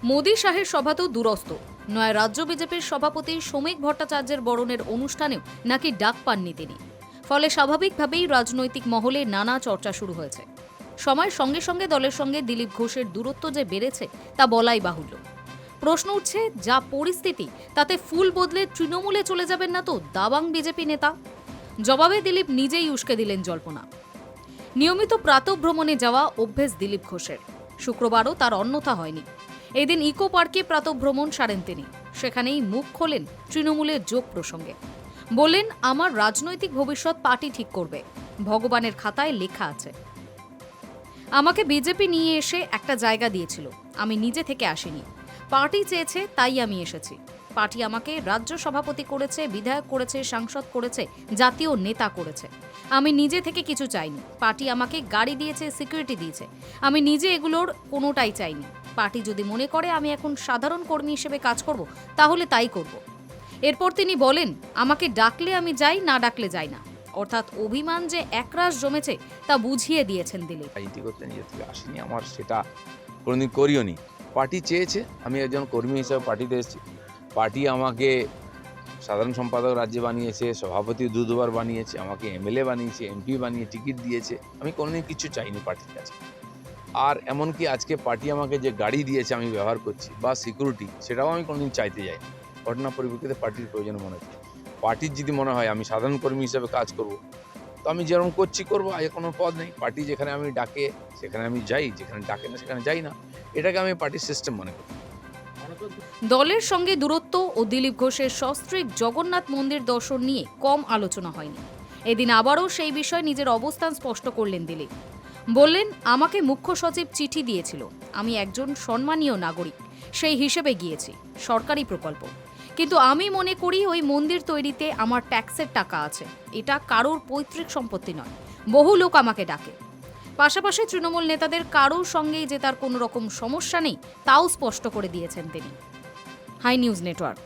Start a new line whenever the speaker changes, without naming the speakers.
মোদী শাহের সভা তো দূরস্থ নয়, রাজ্য বিজেপির সভাপতি শ্রমিক ভট্টাচার্যের বরণের অনুষ্ঠানেও নাকি ডাক পাননি তিনি। ফলে স্বাভাবিকভাবেই রাজনৈতিক মহলে নানা চর্চা শুরু হয়েছে। সময়ের সঙ্গে সঙ্গে দলের সঙ্গে দিলীপ ঘোষের দূরত্ব যে বেড়েছে তা বলাই বাহুল্য। প্রশ্ন উঠছে, যা পরিস্থিতি তাতে ফুল বদলে তৃণমূলে চলে যাবেন না তো দাবাং বিজেপি নেতা? জবাবে দিলীপ নিজেই উস্কে দিলেন জল্পনা। নিয়মিত প্রাতঃভ্রমণে যাওয়া অভ্যেস দিলীপ ঘোষের, শুক্রবারও তার অন্যথা হয়নি। এদিন ইকো পার্কে প্রাতঃভ্রমণ সারেন তিনি। সেখানেই মুখ খোলেন তৃণমূলের যোগ প্রসঙ্গে। বললেন, আমার রাজনৈতিক ভবিষ্যৎ পার্টি ঠিক করবে, ভগবানের খাতায় লেখা আছে। আমাকে বিজেপি নিয়ে এসে একটা জায়গা দিয়েছিল, আমি নিজে থেকে আসিনি। পার্টি চেয়েছে তাই আমি এসেছি। পার্টি আমাকে রাজ্য সভাপতি করেছে, বিধায়ক করেছে, সাংসদ করেছে, জাতীয় নেতা করেছে। আমি নিজে থেকে কিছু চাইনি। পার্টি আমাকে গাড়ি দিয়েছে, সিকিউরিটি দিয়েছে। আমি নিজে এগুলোর কোনোটাই চাইনি। পার্টি যদি মনে করে আমি এখন সাধারণ কর্মী হিসেবে কাজ করব, তাহলে তাই করব। এরপর তিনি বলেন, আমাকে ডাকলে আমি যাই, না ডাকলে যাই না। অর্থাৎ অভিমান যে একরাশ জমেছে তা বুঝিয়ে দিয়েছেন দিলীপ।
রাজনীতি করতে নিজে থেকে আসিনি, আমার সেটা কোনোদিন করিও নি। পার্টি চেয়েছে, আমি একজন কর্মী হিসেবে পার্টিতে এসেছি। পার্টি আমাকে সাধারণ সম্পাদক রাজ্যে বানিয়েছে, সভাপতি দুবার বানিয়েছে, আমাকে এমএলএ বানিয়েছে, এমপি বানিয়ে টিকিট দিয়েছে। আমি কোনোদিন কিছু চাইনি পার্টির কাছে। আর এমনকি আজকে পার্টি আমাকে যে গাড়ি দিয়েছে আমি ব্যবহার করছি বা সিকিউরিটি, সেটাও আমি কোনোদিন চাইতে যাই। ঘটনা পরিপ্রেক্ষিতে পার্টির প্রয়োজন মনে হচ্ছে। পার্টির যদি মনে হয় আমি সাধারণ কর্মী হিসেবে কাজ করব, তো আমি যেরকম করছি করবো, আগে কোনো পদ নেই। পার্টি যেখানে আমি ডাকে সেখানে আমি যাই, যেখানে ডাকে না সেখানে যাই না। এটাকে আমি পার্টির সিস্টেম মনে করি।
দলের সঙ্গে দূরত্ব ও দিলীপ ঘোষের সস্ত্রীক জগন্নাথ মন্দির দর্শন নিয়ে কম আলোচনা হয়নি। এদিন আবারও সেই বিষয়ে নিজের অবস্থান স্পষ্ট করলেন দিলীপ। বললেন, আমাকে মুখ্য সচিব চিঠি দিয়েছিল, আমি একজন সম্মানীয় নাগরিক, সেই হিসেবে গিয়েছি, সরকারি প্রকল্প। কিন্তু আমি মনে করি ওই মন্দির তৈরিতে আমার ট্যাক্সের টাকা আছে, এটা কারোর পৈতৃক সম্পত্তি নয়। বহু লোক আমাকে ডাকে। পাশাপাশি তৃণমূল নেতাদের কারোর সঙ্গেই যে তার কোনো রকম সমস্যা নেই তাও স্পষ্ট করে দিয়েছেন তিনি। Hi News network.